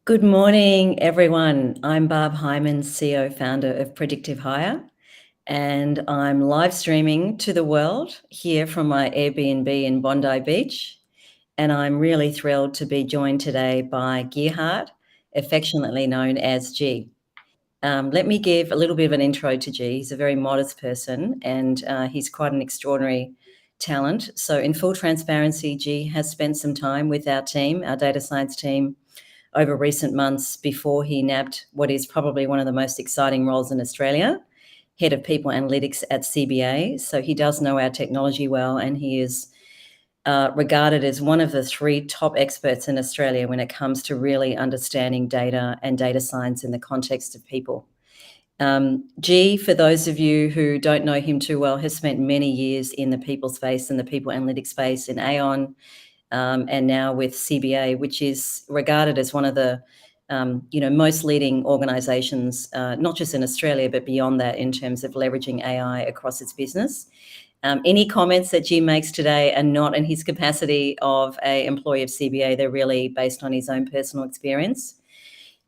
Good morning, everyone. I'm Barb Hyman, CEO, founder of Predictive Hire, and I'm live streaming to the world here from my Airbnb in Bondi Beach. And I'm really thrilled to be joined today by Gerhard, affectionately known as G. Let me give a little bit of an intro to G. He's a very modest person and he's quite an extraordinary talent. So in full transparency, G has spent some time with our team, our data science team, over recent months before he nabbed what is probably one of the most exciting roles in Australia, Head of People Analytics at CBA. So he does know our technology well, and he is regarded as one of the 3 top experts in Australia when it comes to really understanding data and data science in the context of people. G, for those of you who don't know him too well, has spent many years in the people space and the people analytics space in Aon, and now with CBA, which is regarded as one of the most leading organisations, not just in Australia, but beyond that in terms of leveraging AI across its business. Any comments that Jim makes today are not in his capacity of an employee of CBA. They're really based on his own personal experience.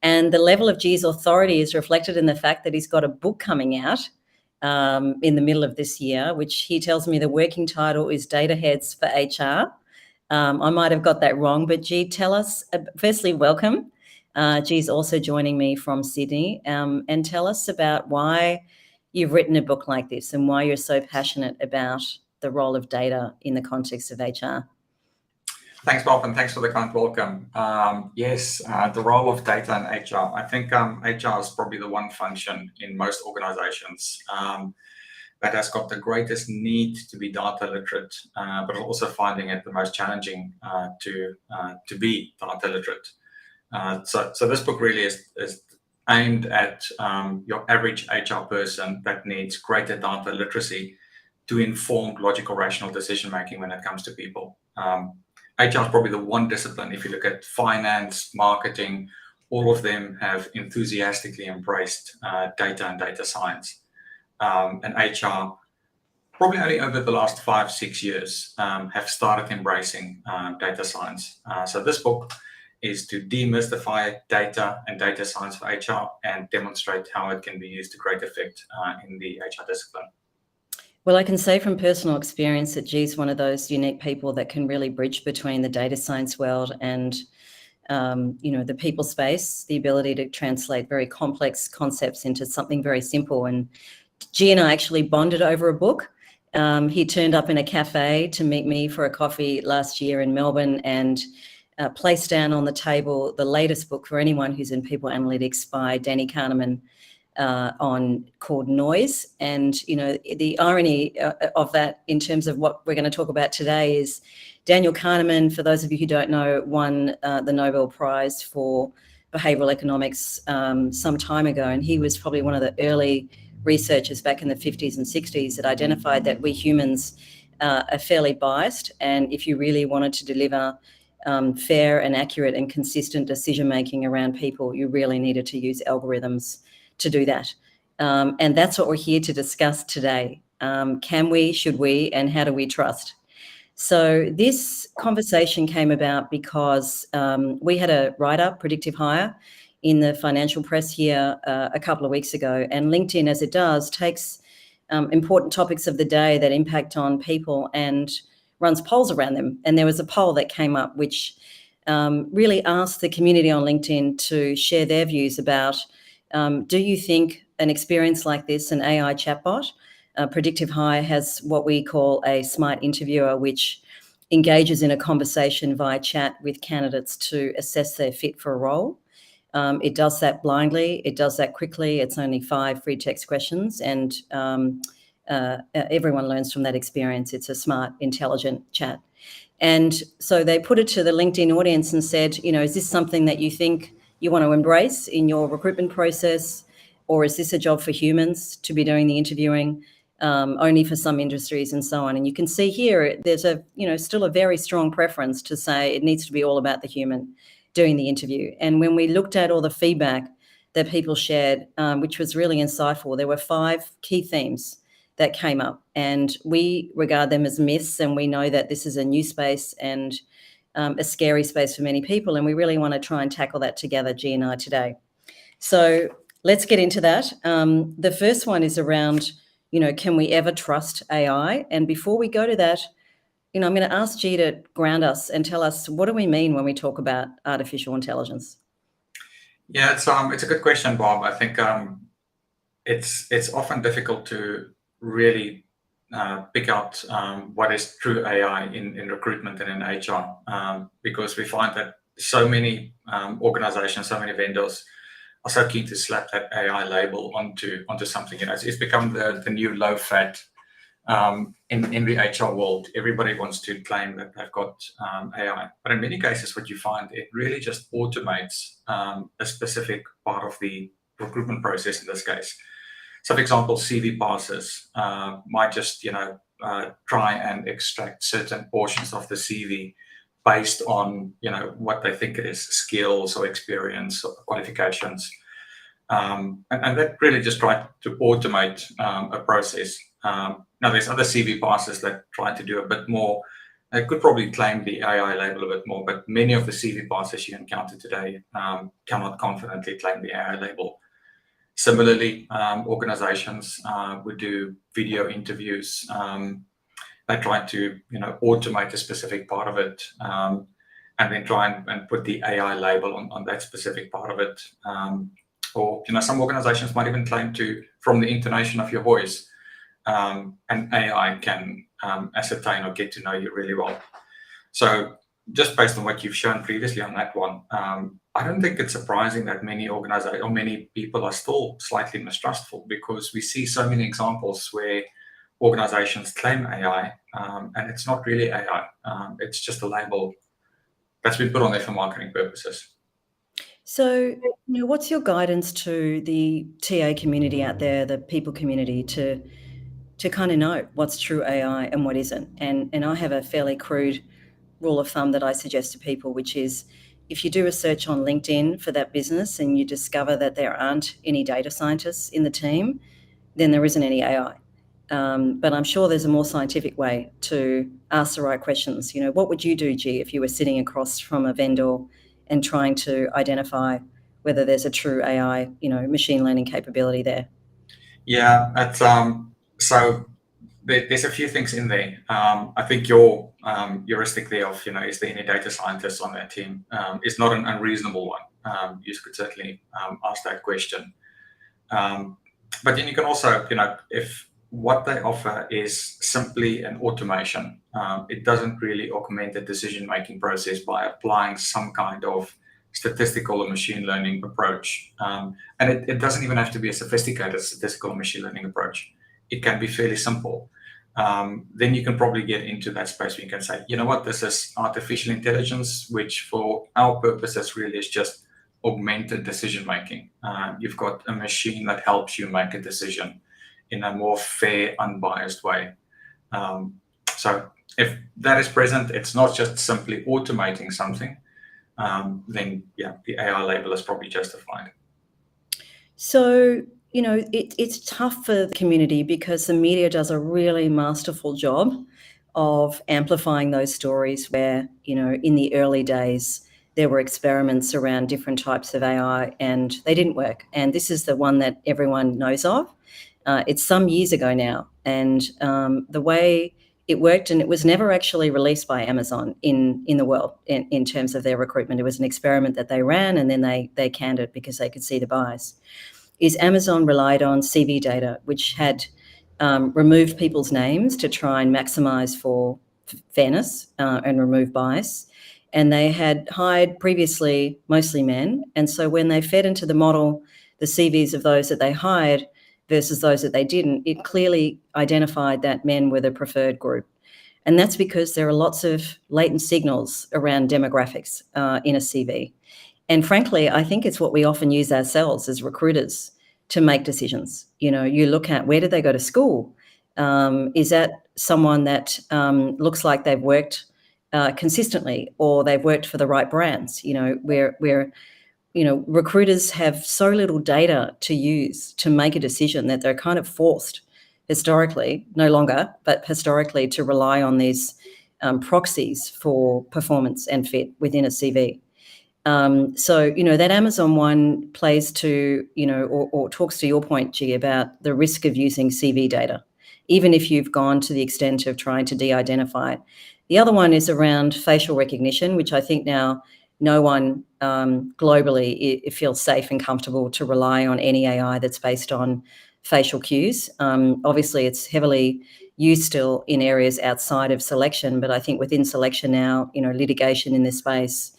And the level of G's authority is reflected in the fact that he's got a book coming out in the middle of this year, which he tells me the working title is Data Heads for HR. I might have got that wrong, but G, tell us, firstly, welcome. G's also joining me from Sydney, and tell us about why you've written a book like this and why you're so passionate about the role of data in the context of HR. Thanks, Bob, and thanks for the kind welcome. Yes, the role of data in HR. I think HR is probably the one function in most organizations that has got the greatest need to be data literate, but also finding it the most challenging to be data literate. So this book really is aimed at your average HR person that needs greater data literacy to inform logical, rational decision making when it comes to people. HR is probably the one discipline, if you look at finance, marketing, all of them have enthusiastically embraced data and data science. And HR, probably only over the last 5-6 years, have started embracing data science. So this book is to demystify data and data science for HR and demonstrate how it can be used to great effect in the HR discipline. Well, I can say from personal experience that G's one of those unique people that can really bridge between the data science world and, the people space, the ability to translate very complex concepts into something very simple. And G and I actually bonded over a book. He turned up in a cafe to meet me for a coffee last year in Melbourne and placed down on the table the latest book for anyone who's in people analytics by Danny Kahneman, called Noise. And the irony of that in terms of what we're going to talk about today is Daniel Kahneman, for those of you who don't know, won the Nobel Prize for behavioral economics some time ago, and he was probably one of the early researchers back in the 50s and 60s that identified that we humans are fairly biased, and if you really wanted to deliver fair and accurate and consistent decision making around people, you really needed to use algorithms to do that. And that's what we're here to discuss today. Can we, should we, and how do we trust? So this conversation came about because we had a write-up, Predictive Hire, in the financial press here a couple of weeks ago. And LinkedIn, as it does, takes important topics of the day that impact on people and runs polls around them. And there was a poll that came up which really asked the community on LinkedIn to share their views about do you think an experience like this, an AI chatbot, Predictive Hire has what we call a smart interviewer, which engages in a conversation via chat with candidates to assess their fit for a role. It does that blindly. It does that quickly. It's only 5 free text questions, and everyone learns from that experience. It's a smart, intelligent chat. And so they put it to the LinkedIn audience and said, is this something that you think you want to embrace in your recruitment process, or is this a job for humans to be doing the interviewing, only for some industries and so on? And you can see here there's still a very strong preference to say it needs to be all about the human doing the interview. And when we looked at all the feedback that people shared, which was really insightful, there were 5 key themes that came up, and we regard them as myths, and we know that this is a new space and a scary space for many people, and we really want to try and tackle that together, G and I, today. So let's get into that. The first one is around, can we ever trust AI? And before we go to that, I'm going to ask G to ground us and tell us, what do we mean when we talk about artificial intelligence? Yeah, it's a good question, Bob. I think it's often difficult to really pick out what is true AI in recruitment and in HR, because we find that so many organizations, so many vendors are so keen to slap that AI label onto something. It's become the new low fat in the HR world. Everybody wants to claim that they've got AI, but in many cases, what you find, it really just automates a specific part of the recruitment process in this case. So, for example, CV parsers might just try and extract certain portions of the CV based on what they think it is, skills or experience or qualifications, and that really just tried to automate a process. Now, there's other CV parsers that try to do a bit more. They could probably claim the AI label a bit more, but many of the CV parsers you encounter today cannot confidently claim the AI label. Similarly, organizations would do video interviews. They try to automate a specific part of it, and then try and put the AI label on that specific part of it. Or some organizations might even claim to, from the intonation of your voice, an AI can ascertain or get to know you really well. So just based on what you've shown previously on that one, I don't think it's surprising that many organizations or many people are still slightly mistrustful, because we see so many examples where organizations claim AI, and it's not really AI. It's just a label that's been put on there for marketing purposes. So, what's your guidance to the TA community out there, the people community, to kind of know what's true AI and what isn't? And I have a fairly crude rule of thumb that I suggest to people, which is, if you do a search on LinkedIn for that business and you discover that there aren't any data scientists in the team, then there isn't any AI. But I'm sure there's a more scientific way to ask the right questions. What would you do, G, if you were sitting across from a vendor and trying to identify whether there's a true AI, machine learning capability there? Yeah, that's so there's a few things in there. I think your heuristic there of is there any data scientists on that team is not an unreasonable one. You could certainly ask that question. But then you can also, if what they offer is simply an automation, it doesn't really augment the decision-making process by applying some kind of statistical or machine learning approach. And it doesn't even have to be a sophisticated statistical machine learning approach. It can be fairly simple. Then you can probably get into that space where you can say, this is artificial intelligence, which for our purposes really is just augmented decision making. You've got a machine that helps you make a decision in a more fair, unbiased way. So if that is present, it's not just simply automating something, then the AI label is probably justified. So, it's tough for the community because the media does a really masterful job of amplifying those stories where, in the early days, there were experiments around different types of AI and they didn't work. And this is the one that everyone knows of. It's some years ago now. And the way it worked, and it was never actually released by Amazon in the world in terms of their recruitment. It was an experiment that they ran and then they canned it because they could see the bias. Is Amazon relied on CV data, which had removed people's names to try and maximize for fairness and remove bias. And they had hired previously mostly men. And so when they fed into the model the CVs of those that they hired versus those that they didn't, it clearly identified that men were the preferred group. And that's because there are lots of latent signals around demographics in a CV. And frankly, I think it's what we often use ourselves as recruiters to make decisions. You look at, where did they go to school? Is that someone that looks like they've worked consistently, or they've worked for the right brands? Where recruiters have so little data to use to make a decision that they're kind of forced historically, no longer, but historically, to rely on these proxies for performance and fit within a CV. So, that Amazon one plays to, or talks to your point, G, about the risk of using CV data, even if you've gone to the extent of trying to de-identify it. The other one is around facial recognition, which I think now no one globally it feels safe and comfortable to rely on any AI that's based on facial cues. Obviously, it's heavily used still in areas outside of selection, but I think within selection now, litigation in this space,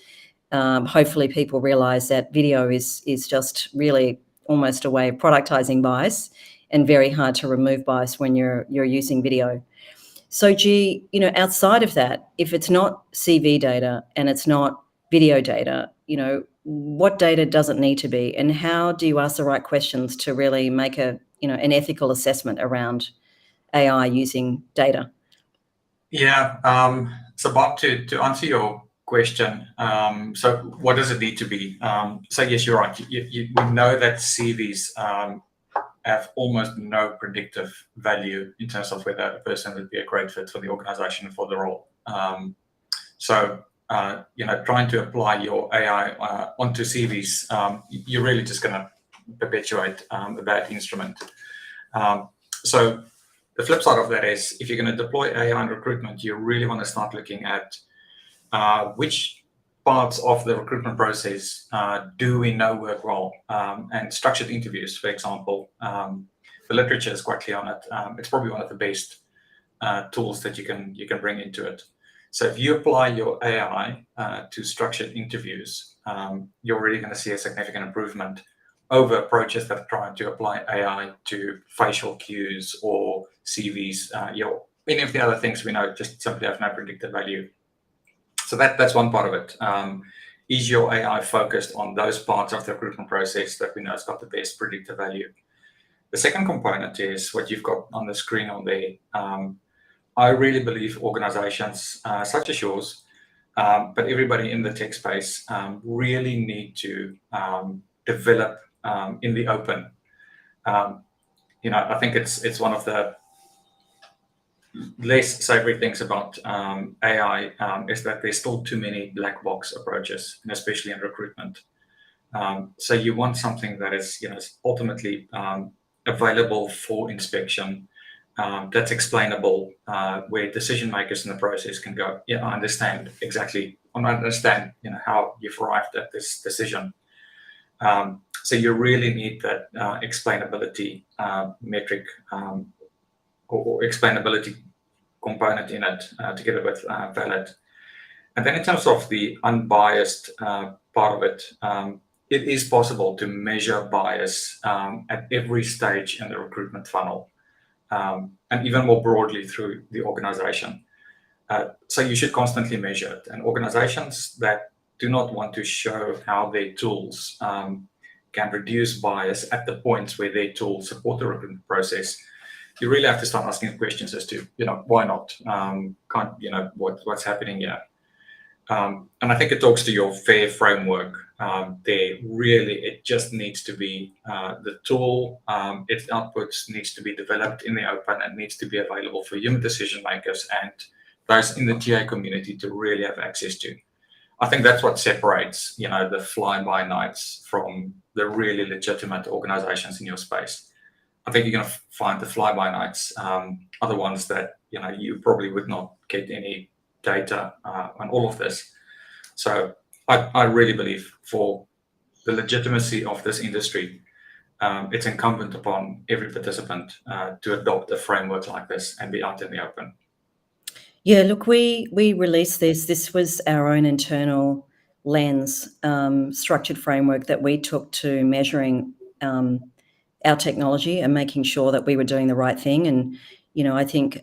hopefully people realise that video is just really almost a way of productising bias, and very hard to remove bias when you're using video. So, G, outside of that, if it's not CV data and it's not video data, what data does it need to be, and how do you ask the right questions to really make an ethical assessment around AI using data? Yeah. So, Bob, to answer your question, so what does it need to be? So yes, you're right. We know that CVs have almost no predictive value in terms of whether a person would be a great fit for the organization for the role. So trying to apply your AI onto CVs, you're really just going to perpetuate a bad instrument. So the flip side of that is, if you're going to deploy AI in recruitment, you really want to start looking at which parts of the recruitment process do we know work well, and structured interviews, for example. The literature is quite clear on it. It's probably one of the best tools that you can bring into it. So if you apply your AI to structured interviews, you're really going to see a significant improvement over approaches that are trying to apply AI to facial cues or CVs. Many of the other things we know just simply have no predictive value. So that's one part of it. Is your AI focused on those parts of the recruitment process that we know has got the best predictive value? The second component is what you've got on the screen on there. I really believe organizations such as yours, but everybody in the tech space, really need to develop in the open. I think it's one of the less savory things about AI is that there's still too many black box approaches, and especially in recruitment. So you want something that is ultimately available for inspection, that's explainable, where decision makers in the process can go, I understand how you've arrived at this decision. So you really need that explainability metric or explainability component in it together with valid. And then in terms of the unbiased part of it, it is possible to measure bias at every stage in the recruitment funnel, and even more broadly through the organization. So you should constantly measure it. And organizations that do not want to show how their tools can reduce bias at the points where their tools support the recruitment process, you really have to start asking questions as to, why not? What's happening here? And I think it talks to your FAIR framework there. Really, it just needs to be the tool, its outputs needs to be developed in the open and needs to be available for human decision makers and those in the TA community to really have access to. I think that's what separates, the fly-by-nights from the really legitimate organizations in your space. I think you're going to find the fly-by-nights are the ones that, you probably would not get any data on all of this. So I really believe for the legitimacy of this industry, it's incumbent upon every participant to adopt a framework like this and be out in the open. Yeah, look, we released this. This was our own internal lens, structured framework that we took to measuring our technology and making sure that we were doing the right thing. And, I think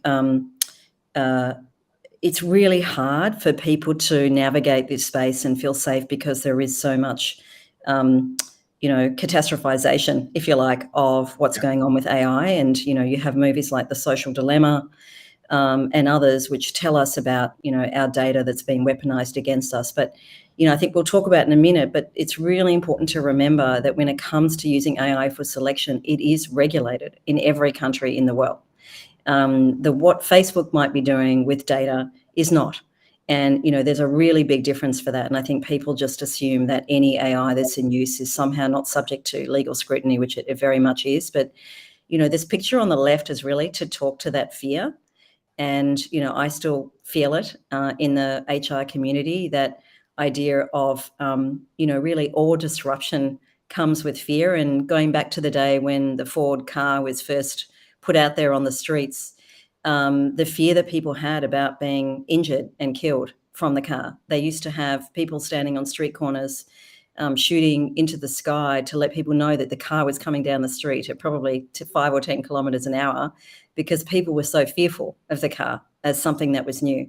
it's really hard for people to navigate this space and feel safe because there is so much, catastrophization, if you like, of what's going on with AI. And, you have movies like The Social Dilemma and others which tell us about, our data that's being weaponized against us. But, I think we'll talk about in a minute, but it's really important to remember that when it comes to using AI for selection, it is regulated in every country in the world. What Facebook might be doing with data is not. And, there's a really big difference for that. And I think people just assume that any AI that's in use is somehow not subject to legal scrutiny, which it very much is. But, this picture on the left is really to talk to that fear. And, I still feel it in the HR community, that idea of, really all disruption comes with fear. And going back to the day when the Ford car was first put out there on the streets, the fear that people had about being injured and killed from the car. They used to have people standing on street corners shooting into the sky to let people know that the car was coming down the street at probably to 5 or 10 kilometres an hour, because people were so fearful of the car as something that was new.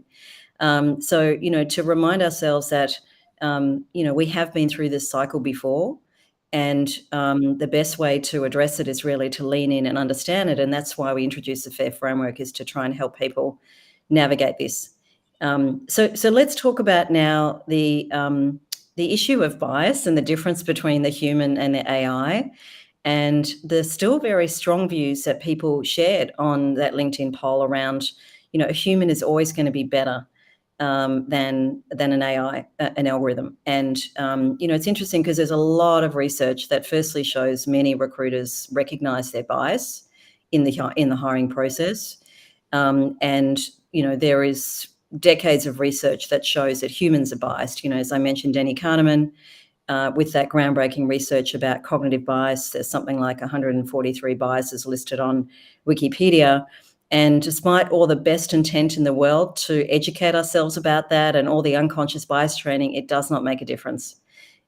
So, to remind ourselves that, we have been through this cycle before, and the best way to address it is really to lean in and understand it. And that's why we introduced the FAIR framework, is to try and help people navigate this. So let's talk about now the issue of bias and the difference between the human and the AI, and the still very strong views that people shared on that LinkedIn poll around, a human is always going to be better than an AI, an algorithm. And, it's interesting because there's a lot of research that firstly shows many recruiters recognize their bias in the hiring process. And, there is decades of research that shows that humans are biased. As I mentioned, Danny Kahneman, with that groundbreaking research about cognitive bias. There's something like 143 biases listed on Wikipedia. And despite all the best intent in the world to educate ourselves about that and all the unconscious bias training, it does not make a difference.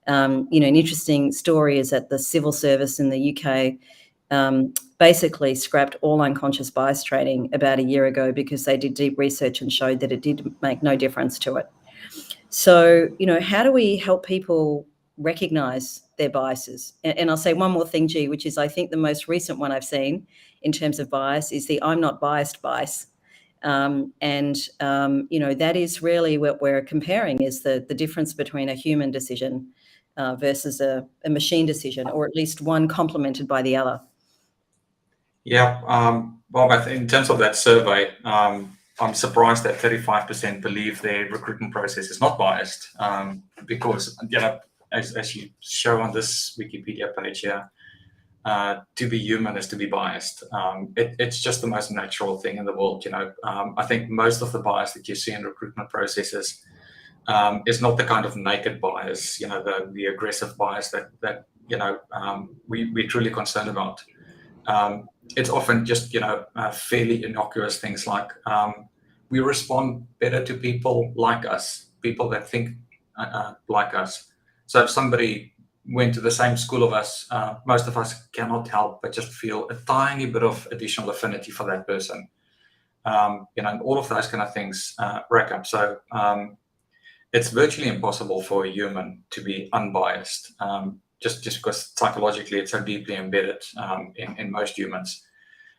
An interesting story is that the civil service in the UK basically scrapped all unconscious bias training about a year ago, because they did deep research and showed that it did make no difference to it. So, how do we help people recognize their biases? And I'll say one more thing, G, which is, I think the most recent one I've seen in terms of bias is the I'm not biased bias. That is really what we're comparing, is the difference between a human decision versus a machine decision, or at least one complemented by the other. Yeah, Bob, I think in terms of that survey, I'm surprised that 35% believe their recruitment process is not biased, because, as you show on this Wikipedia page here, to be human is to be biased. It's just the most natural thing in the world. I think most of the bias that you see in recruitment processes is not the kind of naked bias, the aggressive bias that we're truly concerned about. It's often just, fairly innocuous things like we respond better to people like us, people that think like us. So if somebody went to the same school of us, most of us cannot help but just feel a tiny bit of additional affinity for that person. And all of those kind of things rack up. So it's virtually impossible for a human to be unbiased, just because psychologically it's so deeply embedded in most humans.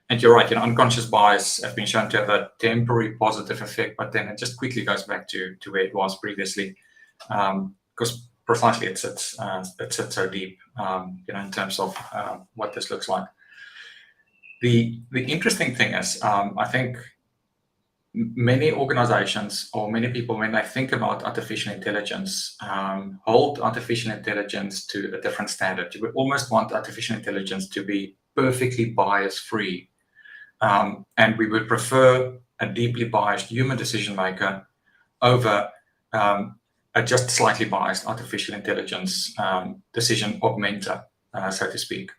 And you're right, unconscious bias have been shown to have a temporary positive effect, but then it just quickly goes back to where it was previously, because precisely it sits so deep, in terms of what this looks like. The interesting thing is, I think many organizations or many people, when they think about artificial intelligence, hold artificial intelligence to a different standard. You would almost want artificial intelligence to be perfectly bias-free. And we would prefer a deeply biased human decision maker over a just slightly biased artificial intelligence decision augmenter, so to speak.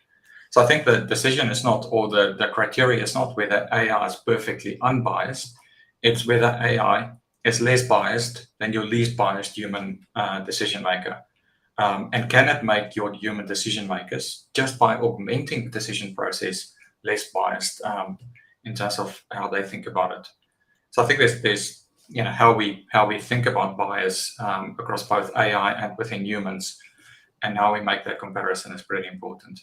So I think the decision is not, or the criteria is not whether AI is perfectly unbiased. It's whether AI is less biased than your least biased human decision maker. And can it make your human decision makers, just by augmenting the decision process, less biased in terms of how they think about it? So I think there's how we think about bias across both AI and within humans, and how we make that comparison is pretty important.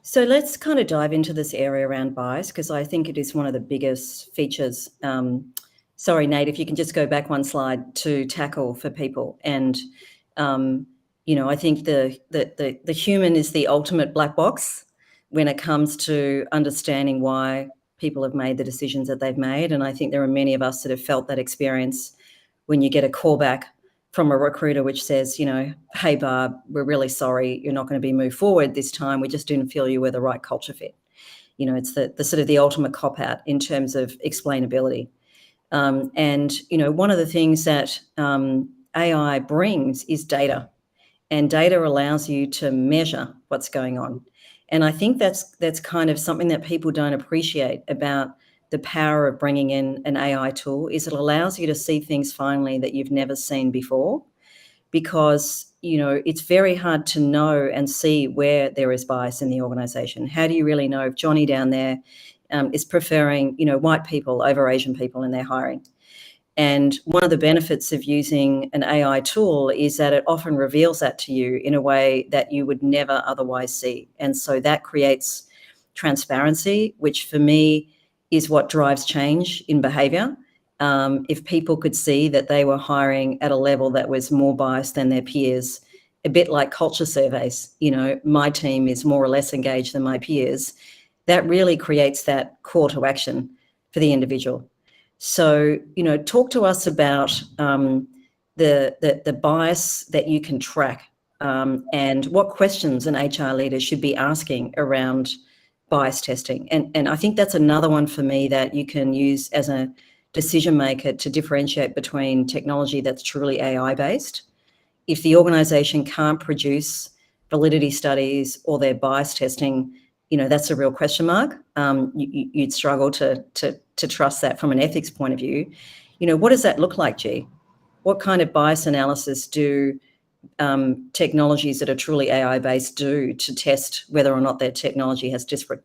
So let's kind of dive into this area around bias, because I think it is one of the biggest features. Sorry, Nate, if you can just go back one slide, to tackle for people. And I think the human is the ultimate black box when it comes to understanding why people have made the decisions that they've made. And I think there are many of us that have felt that experience when you get a callback from a recruiter which says, hey, Barb, we're really sorry, you're not going to be moved forward this time. We just didn't feel you were the right culture fit. It's the sort of the ultimate cop-out in terms of explainability. And one of the things that AI brings is data, and data allows you to measure what's going on. And I think that's kind of something that people don't appreciate about the power of bringing in an AI tool, is it allows you to see things finally that you've never seen before, because it's very hard to know and see where there is bias in the organization. How do you really know if Johnny down there is preferring white people over Asian people in their hiring? And one of the benefits of using an AI tool is that it often reveals that to you in a way that you would never otherwise see. And so that creates transparency, which for me is what drives change in behavior. If people could see that they were hiring at a level that was more biased than their peers, a bit like culture surveys, my team is more or less engaged than my peers, that really creates that call to action for the individual. So, talk to us about the bias that you can track, and what questions an HR leader should be asking around bias testing. And I think that's another one for me that you can use as a decision maker to differentiate between technology that's truly AI based. If the organization can't produce validity studies or their bias testing, that's a real question mark. You'd struggle to trust that from an ethics point of view. What does that look like, G? What kind of bias analysis do technologies that are truly AI-based do to test whether or not their technology has disparate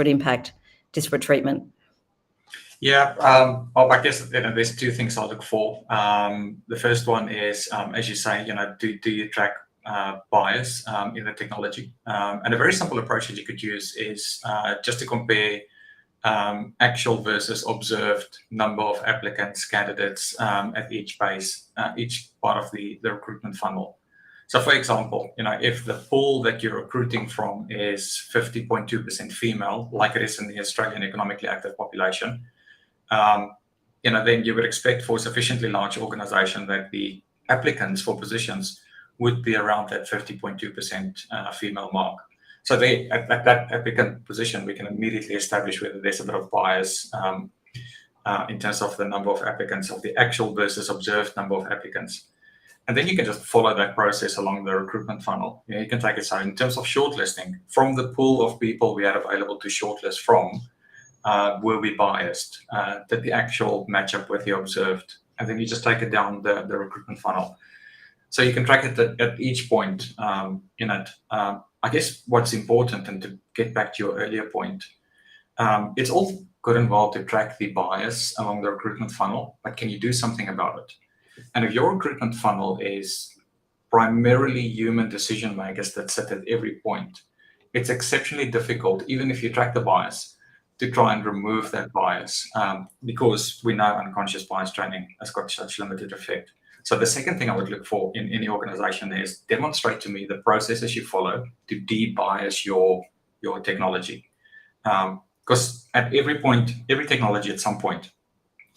impact, disparate treatment? Yeah, I guess there's two things I look for. The first one is, as you say, do you track bias in the technology? And a very simple approach that you could use is just to compare actual versus observed number of applicants, candidates at each phase, each part of the recruitment funnel. So, for example, if the pool that you're recruiting from is 50.2% female, like it is in the Australian economically active population, then you would expect for a sufficiently large organization that the applicants for positions would be around that 50.2% female mark. So at that applicant position, we can immediately establish whether there's a bit of bias in terms of the number of applicants, of the actual versus observed number of applicants. And then you can just follow that process along the recruitment funnel. You can take it. So in terms of shortlisting, from the pool of people we had available to shortlist from, were we biased? Did the actual match up with the observed? And then you just take it down the recruitment funnel. So you can track it at each point in it. I guess what's important, and to get back to your earlier point, it's all good and well to track the bias along the recruitment funnel, but can you do something about it? And if your recruitment funnel is primarily human decision makers that sit at every point, it's exceptionally difficult, even if you track the bias, to try and remove that bias, because we know unconscious bias training has got such limited effect. So the second thing I would look for in any organization is demonstrate to me the processes you follow to de-bias your technology. Because at every point, every technology at some point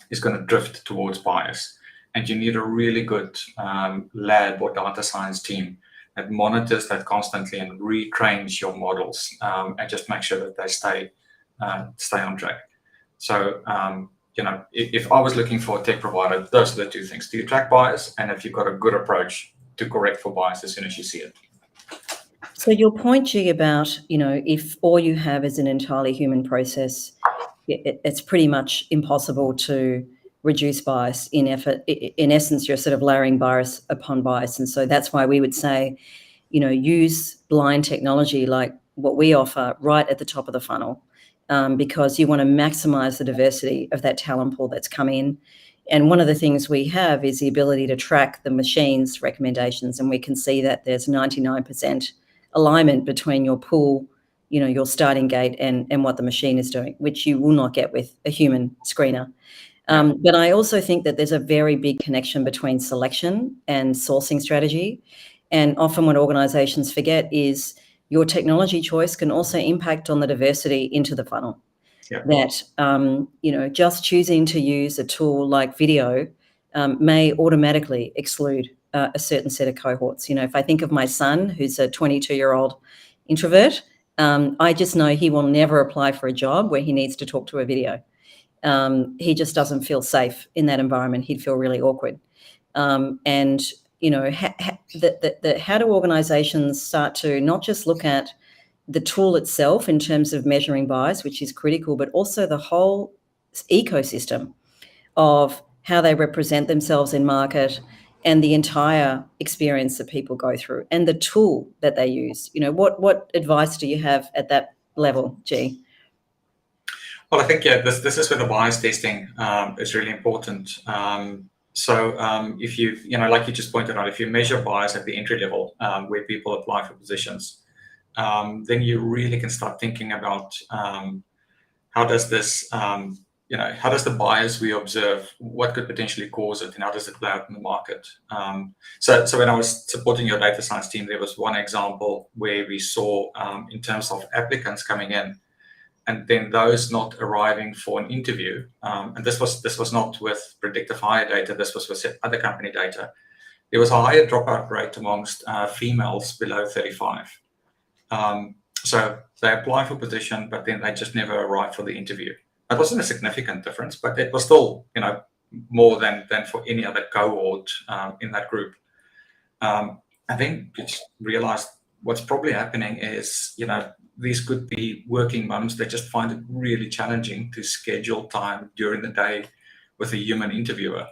is going to drift towards bias. And you need a really good lab or data science team that monitors that constantly and retrains your models, and just make sure that they stay on track. So, if I was looking for a tech provider, those are the two things. Do you track bias? And if you've got a good approach to correct for bias as soon as you see it. So your point, G, about, if all you have is an entirely human process, it's pretty much impossible to reduce bias. In essence, you're sort of layering bias upon bias. And so that's why we would say, use blind technology like what we offer right at the top of the funnel, because you want to maximize the diversity of that talent pool that's come in. And one of the things we have is the ability to track the machine's recommendations. And we can see that there's 99% alignment between your pool, your starting gate and what the machine is doing, which you will not get with a human screener. But I also think that there's a very big connection between selection and sourcing strategy. And often what organizations forget is your technology choice can also impact on the diversity into the funnel. that, just choosing to use a tool like video may automatically exclude a certain set of cohorts. If I think of my son, who's a 22-year-old introvert, I just know he will never apply for a job where he needs to talk to a video. He just doesn't feel safe in that environment. He'd feel really awkward. How do organizations start to not just look at the tool itself in terms of measuring bias, which is critical, but also the whole ecosystem of how they represent themselves in market and the entire experience that people go through and the tool that they use? What advice do you have at that level, G? Well, I think, this is where the bias testing is really important. If you, like you just pointed out, if you measure bias at the entry level where people apply for positions, then you really can start thinking about how does this, how does the bias we observe, what could potentially cause it, and how does it play out in the market? So when I was supporting your data science team, there was one example where we saw in terms of applicants coming in, and then those not arriving for an interview, and this was not with predictive hire data, this was with other company data. There was a higher dropout rate amongst females below 35. So they apply for position, but then they just never arrive for the interview. It wasn't a significant difference, but it was still, more than for any other cohort in that group. And then we just realized what's probably happening is, these could be working mums that just find it really challenging to schedule time during the day with a human interviewer.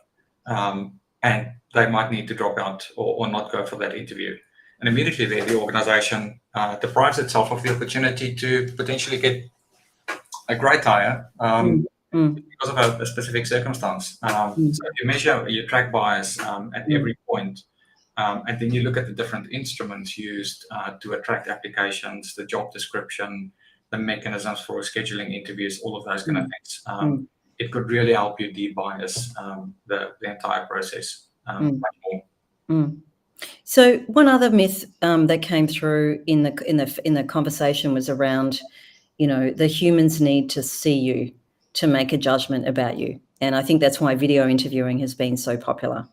And they might need to drop out or not go for that interview. And immediately there, the organization deprives itself of the opportunity to potentially get a great hire because of a specific circumstance. So you track bias at every point. And then you look at the different instruments used to attract applications, the job description, the mechanisms for scheduling interviews, all of those kind of things. It could really help you de-bias the entire process much more. So one other myth that came through in the conversation was around, the humans need to see you to make a judgment about you, and I think that's why video interviewing has been so popular.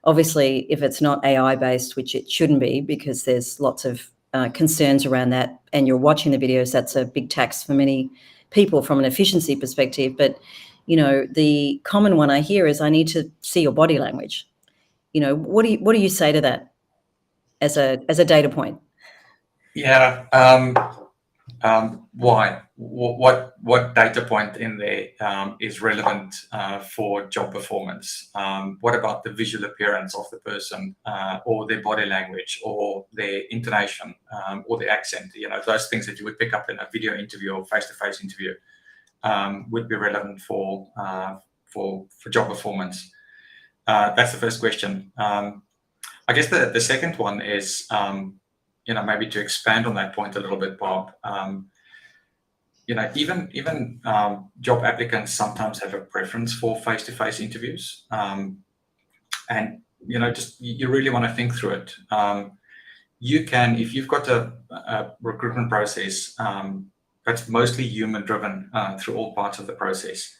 Obviously, if it's not AI based, which it shouldn't be, because there's lots of concerns around that, and you're watching the videos, that's a big tax for many people from an efficiency perspective. But the common one I hear is, I need to see your body language. What do you say to that as a data point? Yeah. Why? What data point in there is relevant for job performance? What about the visual appearance of the person, or their body language, or their intonation, or the accent? Those things that you would pick up in a video interview or face-to-face interview would be relevant for job performance. That's the first question. I guess the second one is, maybe to expand on that point a little bit, Bob. Even job applicants sometimes have a preference for face-to-face interviews, and you really want to think through it. You can, if you've got a recruitment process that's mostly human-driven through all parts of the process,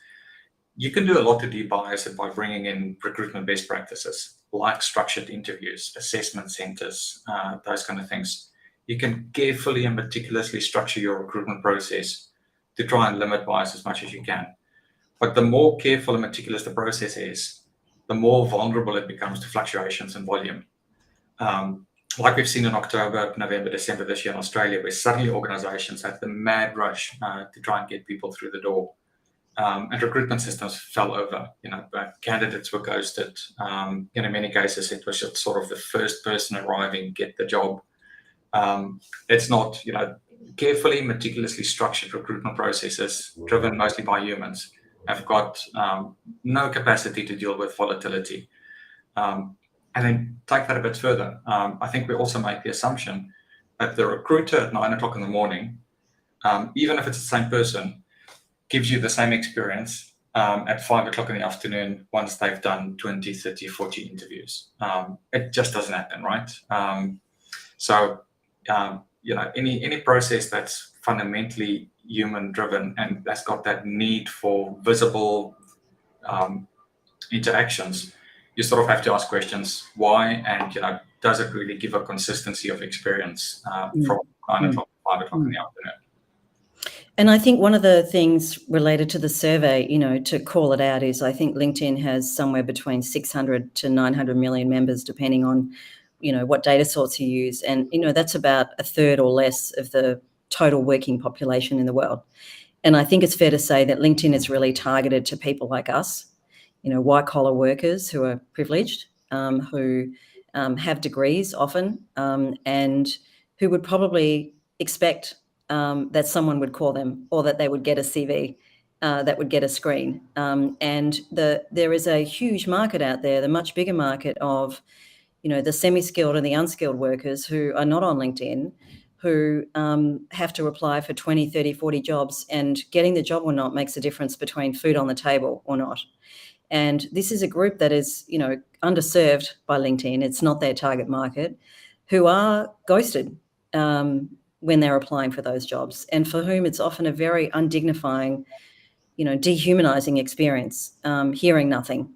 you can do a lot to de-bias it by bringing in recruitment best practices like structured interviews, assessment centers, those kind of things. You can carefully and meticulously structure your recruitment process to try and limit bias as much as you can. But the more careful and meticulous the process is, the more vulnerable it becomes to fluctuations in volume. Like we've seen in October, November, December this year in Australia, where suddenly organizations had the mad rush to try and get people through the door. And recruitment systems fell over. Candidates were ghosted. In many cases, it was just sort of the first person arriving get the job. It's not, carefully, meticulously structured recruitment processes driven mostly by humans have got no capacity to deal with volatility. And then take that a bit further. I think we also make the assumption that the recruiter at 9 o'clock in the morning, even if it's the same person, gives you the same experience at 5 o'clock in the afternoon once they've done 20, 30, 40 interviews. It just doesn't happen, right? Any process that's fundamentally human driven and that's got that need for visible interactions, you sort of have to ask questions why, and does it really give a consistency of experience from 9 o'clock to 5 o'clock in the afternoon? And I think one of the things related to the survey, to call it out, is I think LinkedIn has somewhere between 600 to 900 million members, depending on, what data source you use. And, that's about a third or less of the total working population in the world. And I think it's fair to say that LinkedIn is really targeted to people like us, white-collar workers who are privileged, who have degrees often, and who would probably expect that someone would call them or that they would get a CV, that would get a screen. And there is a huge market out there, the much bigger market of, the semi-skilled and the unskilled workers who are not on LinkedIn, who have to apply for 20, 30, 40 jobs, and getting the job or not makes a difference between food on the table or not. And this is a group that is, underserved by LinkedIn. It's not their target market, who are ghosted when they're applying for those jobs, and for whom it's often a very undignifying, dehumanizing experience, hearing nothing.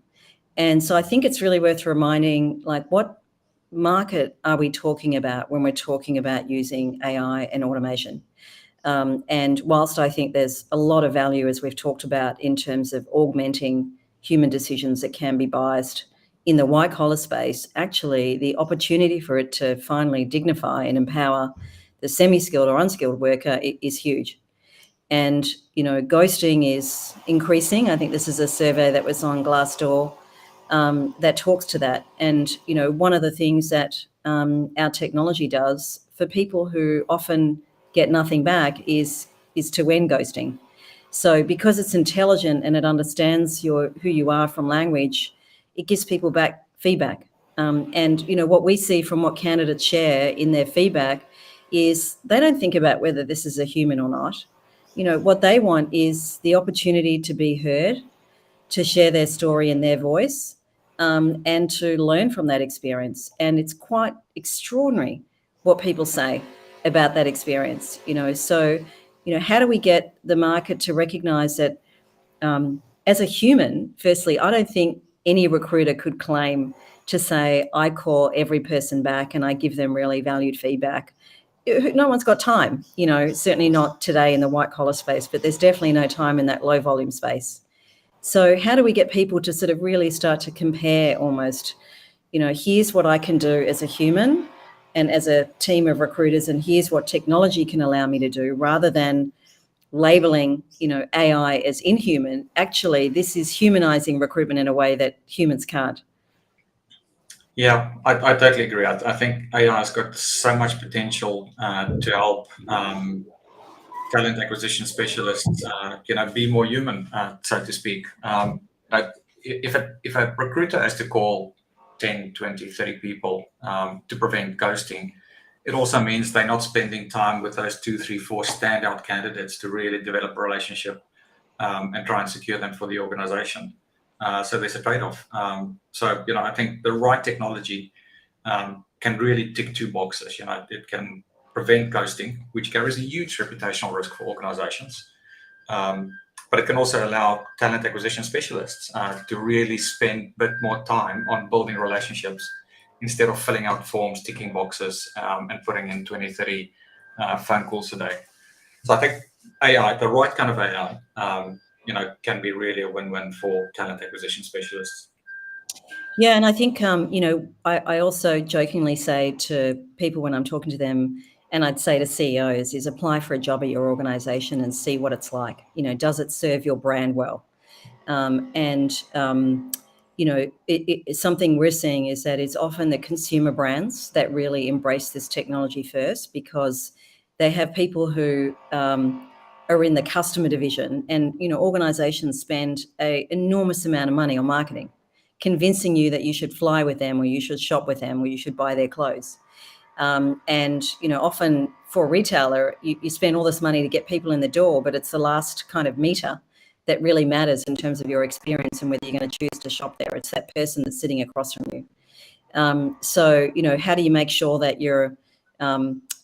And so I think it's really worth reminding, what market are we talking about when we're talking about using AI and automation? And whilst I think there's a lot of value, as we've talked about, in terms of augmenting human decisions that can be biased in the white-collar space, actually the opportunity for it to finally dignify and empower the semi-skilled or unskilled worker is huge. And, ghosting is increasing. I think this is a survey that was on Glassdoor that talks to that. And, one of the things that our technology does for people who often get nothing back is to end ghosting. So because it's intelligent and it understands who you are from language, it gives people back feedback. And, what we see from what candidates share in their feedback is they don't think about whether this is a human or not. What they want is the opportunity to be heard, to share their story in their voice, and to learn from that experience. And it's quite extraordinary what people say about that experience. So, how do we get the market to recognize that as a human? Firstly, I don't think any recruiter could claim to say, I call every person back and I give them really valued feedback. No one's got time, certainly not today in the white collar space, but there's definitely no time in that low volume space. So how do we get people to sort of really start to compare almost, here's what I can do as a human and as a team of recruiters, and here's what technology can allow me to do, rather than labeling, AI as inhuman. Actually, this is humanizing recruitment in a way that humans can't. Yeah, I totally agree. I think AI has got so much potential to help talent acquisition specialists, be more human, so to speak. But if a recruiter has to call 10, 20, 30 people to prevent ghosting, it also means they're not spending time with those 2, 3, 4 standout candidates to really develop a relationship and try and secure them for the organization. So there's a trade-off. So, I think the right technology can really tick 2 boxes. It can prevent ghosting, which carries a huge reputational risk for organizations. But it can also allow talent acquisition specialists to really spend a bit more time on building relationships instead of filling out forms, ticking boxes, and putting in 20, 30 phone calls a day. So I think AI, the right kind of AI, can be really a win-win for talent acquisition specialists. Yeah, and I think, I also jokingly say to people when I'm talking to them, and I'd say to CEOs, is apply for a job at your organization and see what it's like. Does it serve your brand well? Something we're seeing is that it's often the consumer brands that really embrace this technology first, because they have people who are in the customer division, and organizations spend an enormous amount of money on marketing, convincing you that you should fly with them, or you should shop with them, or you should buy their clothes. And often for a retailer, you spend all this money to get people in the door, but it's the last kind of meter that really matters in terms of your experience and whether you're going to choose to shop there. It's that person that's sitting across from you. So how do you make sure that you're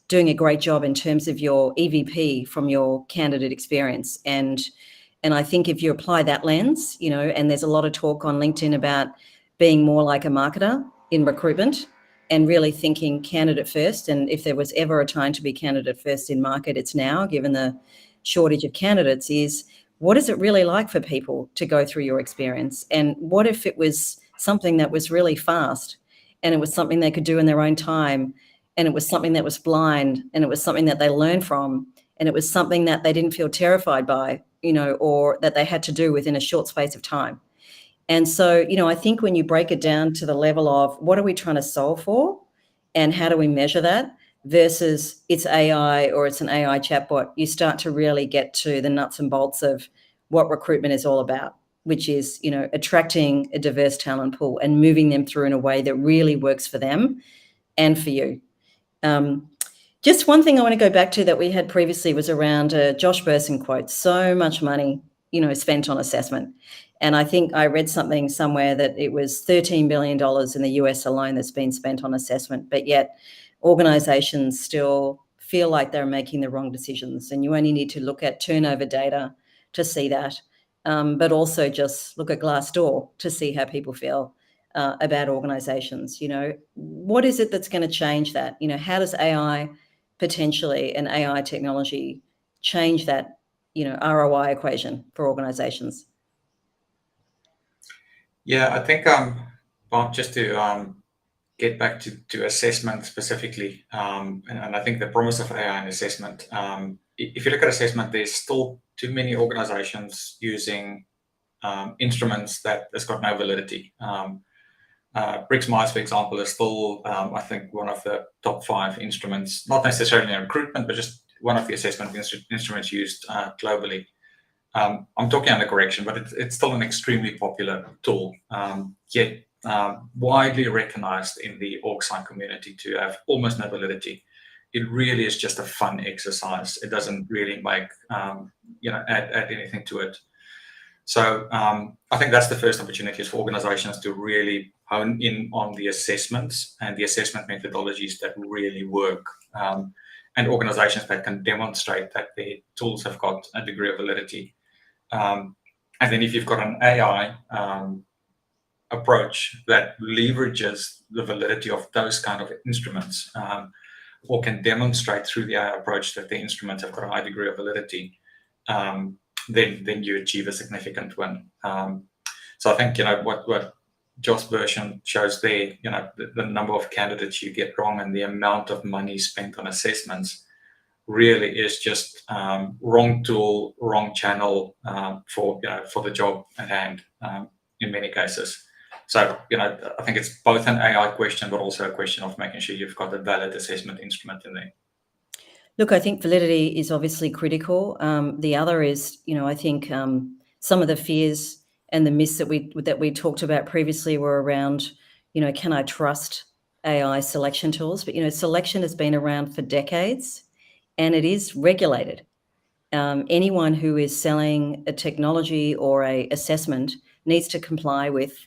doing a great job in terms of your EVP from your candidate experience. And I think if you apply that lens, and there's a lot of talk on LinkedIn about being more like a marketer in recruitment and really thinking candidate first. And if there was ever a time to be candidate first in market, it's now, given the shortage of candidates, is what is it really like for people to go through your experience? And what if it was something that was really fast, and it was something they could do in their own time, and it was something that was blind, and it was something that they learned from, and it was something that they didn't feel terrified by, or that they had to do within a short space of time. And so, I think when you break it down to the level of what are we trying to solve for and how do we measure that versus it's AI or it's an AI chatbot, you start to really get to the nuts and bolts of what recruitment is all about, which is, attracting a diverse talent pool and moving them through in a way that really works for them and for you. Just one thing I want to go back to that we had previously was around Josh Bersin quote, so much money, spent on assessment. And I think I read something somewhere that it was $13 billion in the US alone that's been spent on assessment, but yet organizations still feel like they're making the wrong decisions. And you only need to look at turnover data to see that, but also just look at Glassdoor to see how people feel about organizations. What is it that's going to change that? How does AI potentially and AI technology change that, ROI equation for organizations? Yeah, I think well, just to get back to assessment specifically, and I think the promise of AI in assessment, if you look at assessment, there's still too many organizations using instruments that has got no validity. Briggs Myers, for example, is still, I think, one of the top 5 instruments, not necessarily in recruitment, but just one of the assessment instruments used globally. I'm talking under correction, but it's still an extremely popular tool, yet widely recognized in the org sign community to have almost no validity. It really is just a fun exercise. It doesn't really make, add anything to it. So I think that's the first opportunity, is for organizations to really hone in on the assessments and the assessment methodologies that really work, and organizations that can demonstrate that their tools have got a degree of validity. And then if you've got an AI approach that leverages the validity of those kind of instruments, or can demonstrate through the AI approach that the instruments have got a high degree of validity, then you achieve a significant win. So I think, what Josh Bersin shows there, the number of candidates you get wrong and the amount of money spent on assessments really is just wrong tool, wrong channel for the job at hand in many cases. So I think it's both an AI question, but also a question of making sure you've got a valid assessment instrument in there. Look, I think validity is obviously critical. The other is, I think some of the fears and the myths that we talked about previously were around, can I trust AI selection tools? But selection has been around for decades, and it is regulated. Anyone who is selling a technology or a assessment needs to comply with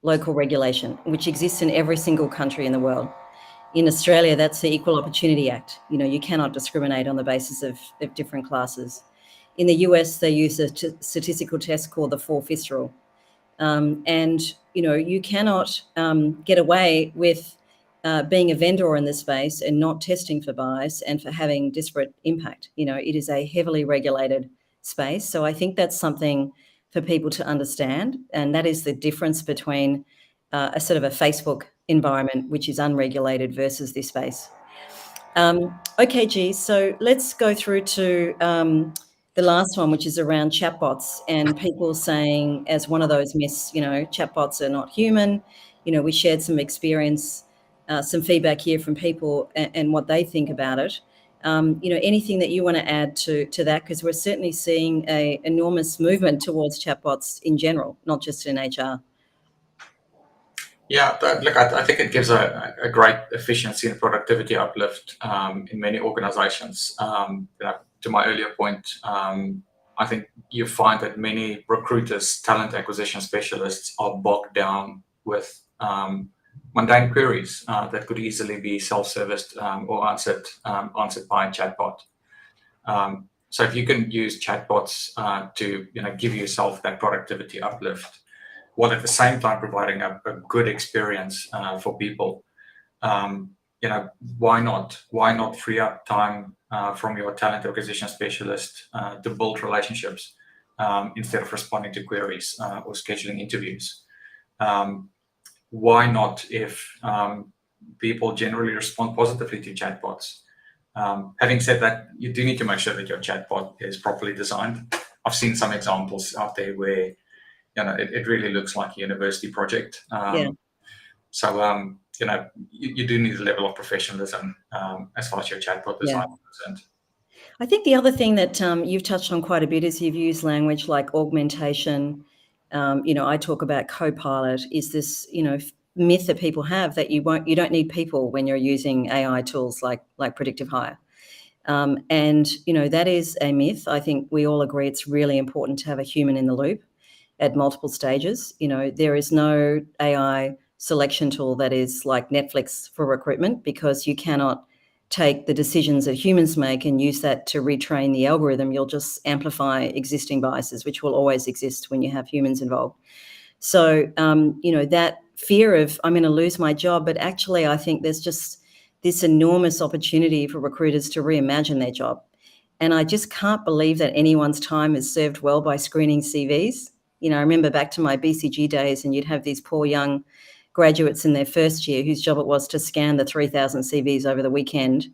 local regulation, which exists in every single country in the world. In Australia, that's the Equal Opportunity Act. You cannot discriminate on the basis of different classes. In the US, they use a statistical test called the 4/5 rule. And, you cannot get away with being a vendor in this space and not testing for bias and for having disparate impact. It is a heavily regulated space. So I think that's something for people to understand. And that is the difference between a sort of a Facebook environment, which is unregulated, versus this space. Okay, G, so let's go through to the last one, which is around chatbots, and people saying, as one of those myths, chatbots are not human. We shared some experience, some feedback here from people and what they think about it. Anything that you want to add to that? Because we're certainly seeing an enormous movement towards chatbots in general, not just in HR. Yeah, look, I think it gives a great efficiency and productivity uplift in many organizations. To my earlier point, I think you find that many recruiters, talent acquisition specialists, are bogged down with mundane queries that could easily be self-serviced or answered by a chatbot. So if you can use chatbots to give yourself that productivity uplift, while at the same time providing a good experience for people, why not? Why not free up time from your talent acquisition specialist to build relationships instead of responding to queries or scheduling interviews? Why not, if people generally respond positively to chatbots? Having said that, you do need to make sure that your chatbot is properly designed. I've seen some examples out there where it really looks like a university project. So you do need a level of professionalism as far as your chatbot design is concerned. I think the other thing that you've touched on quite a bit is you've used language like augmentation. I talk about Copilot. Is this myth that people have that you don't need people when you're using AI tools like predictive hire, and that is a myth. I think we all agree it's really important to have a human in the loop at multiple stages. There is no AI selection tool that is like Netflix for recruitment, because you cannot take the decisions that humans make and use that to retrain the algorithm. You'll just amplify existing biases, which will always exist when you have humans involved. So, that fear of I'm going to lose my job, but actually I think there's just this enormous opportunity for recruiters to reimagine their job. And I just can't believe that anyone's time is served well by screening CVs. I remember back to my BCG days, and you'd have these poor young graduates in their first year whose job it was to scan the 3,000 CVs over the weekend,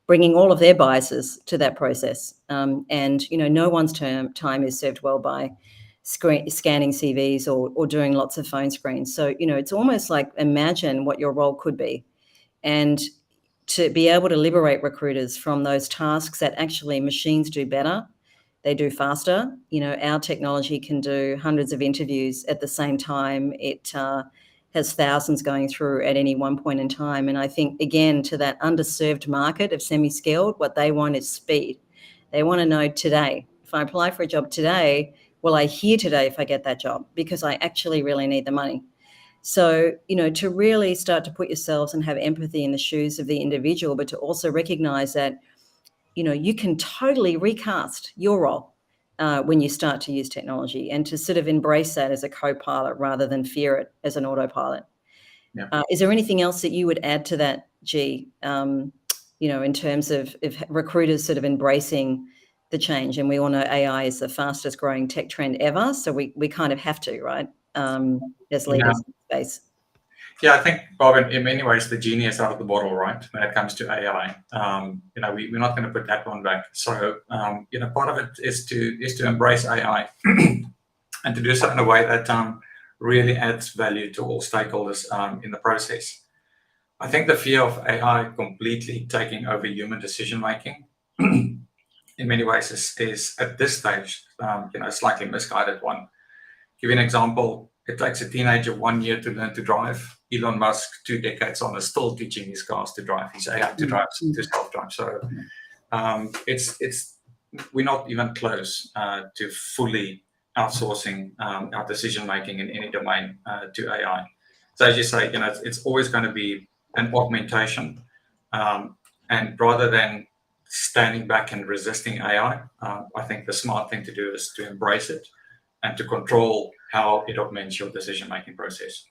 bringing all of their biases to that process. And no one's time is served well by scanning CVs or doing lots of phone screens. So, it's almost like imagine what your role could be. And to be able to liberate recruiters from those tasks that actually machines do better, they do faster. Our technology can do hundreds of interviews at the same time. It has thousands going through at any one point in time. And I think, again, to that underserved market of semi-skilled, what they want is speed. They want to know today. If I apply for a job today, will I hear today if I get that job? Because I actually really need the money. So, to really start to put yourselves and have empathy in the shoes of the individual, but to also recognize that, you can totally recast your role when you start to use technology, and to sort of embrace that as a co-pilot rather than fear it as an autopilot. Yeah. Is there anything else that you would add to that, G, in terms of recruiters sort of embracing the change? And we all know AI is the fastest growing tech trend ever. So we kind of have to, right, as leaders in space. Yeah, I think, Bob, in many ways, the genie is out of the bottle, right, when it comes to AI. We're not going to put that one back. So, part of it is to embrace AI and to do so in a way that really adds value to all stakeholders in the process. I think the fear of AI completely taking over human decision-making in many ways is at this stage, a slightly misguided one. Give you an example. It takes a teenager 1 year to learn to drive. Elon Musk, 2 decades on, is still teaching his cars to drive, his AI to drive, to self-drive. So we're not even close to fully outsourcing our decision-making in any domain to AI. So as you say, it's always going to be an augmentation. And rather than standing back and resisting AI, I think the smart thing to do is to embrace it and to control how it augments your decision-making process.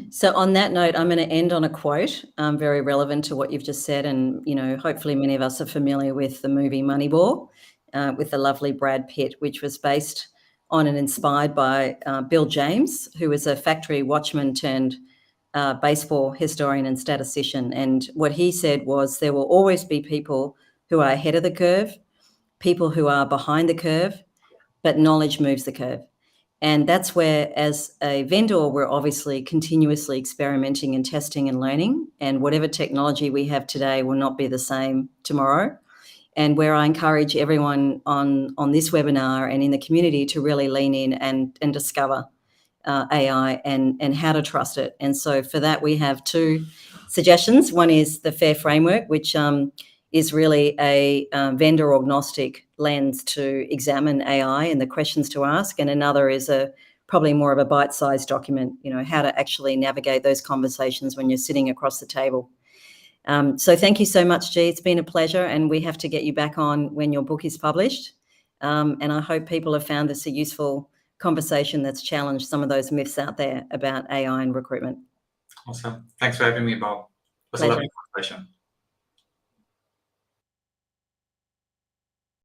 So on that note, I'm going to end on a quote very relevant to what you've just said. And, hopefully many of us are familiar with the movie Moneyball with the lovely Brad Pitt, which was based on and inspired by Bill James, who was a factory watchman turned baseball historian and statistician. And what he said was there will always be people who are ahead of the curve, people who are behind the curve, but knowledge moves the curve. And that's where, as a vendor, we're obviously continuously experimenting and testing and learning. And whatever technology we have today will not be the same tomorrow. And where I encourage everyone on this webinar and in the community to really lean in and discover AI and how to trust it. And so for that, we have 2 suggestions. One is the FAIR framework, which is really a vendor agnostic lens to examine AI and the questions to ask. And another is a probably more of a bite-sized document, you know, how to actually navigate those conversations when you're sitting across the table. So thank you so much, G. It's been a pleasure, and we have to get you back on when your book is published. And I hope people have found this a useful conversation that's challenged some of those myths out there about AI and recruitment. Awesome. Thanks for having me, Bob. It was a lovely conversation.